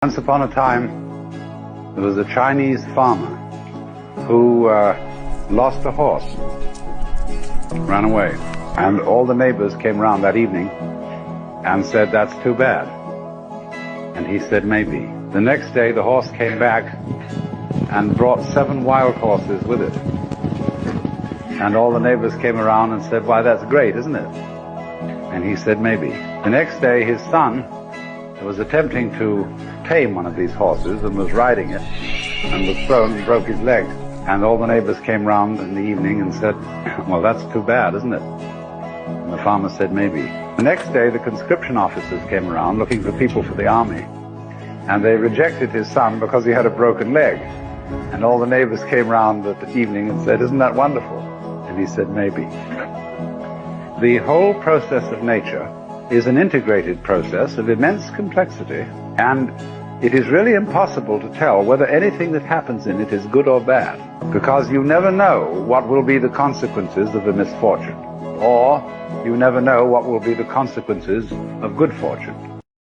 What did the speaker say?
Once upon a time, there was a Chinese farmer who lost a horse, ran away. And all the neighbors came round that evening and said, "That's too bad." And he said, "Maybe." The next day, the horse came back and brought 7 wild horses with it. And all the neighbors came around and said, "Why, that's great, isn't it?" And he said, "Maybe." The next day, his son was attempting to tame one of these horses and was riding it and was thrown and broke his leg. And all the neighbors came round in the evening and said, "Well, that's too bad, isn't it?" And the farmer said, "Maybe." The next day, the conscription officers came around looking for people for the army, and they rejected his son because he had a broken leg. And all the neighbors came round at the evening and said, "Isn't that wonderful?" And he said, "Maybe." The whole process of nature is an integrated process of immense complexity, and it is really impossible to tell whether anything that happens in it is good or bad, because you never know what will be the consequences of a misfortune, or you never know what will be the consequences of good fortune.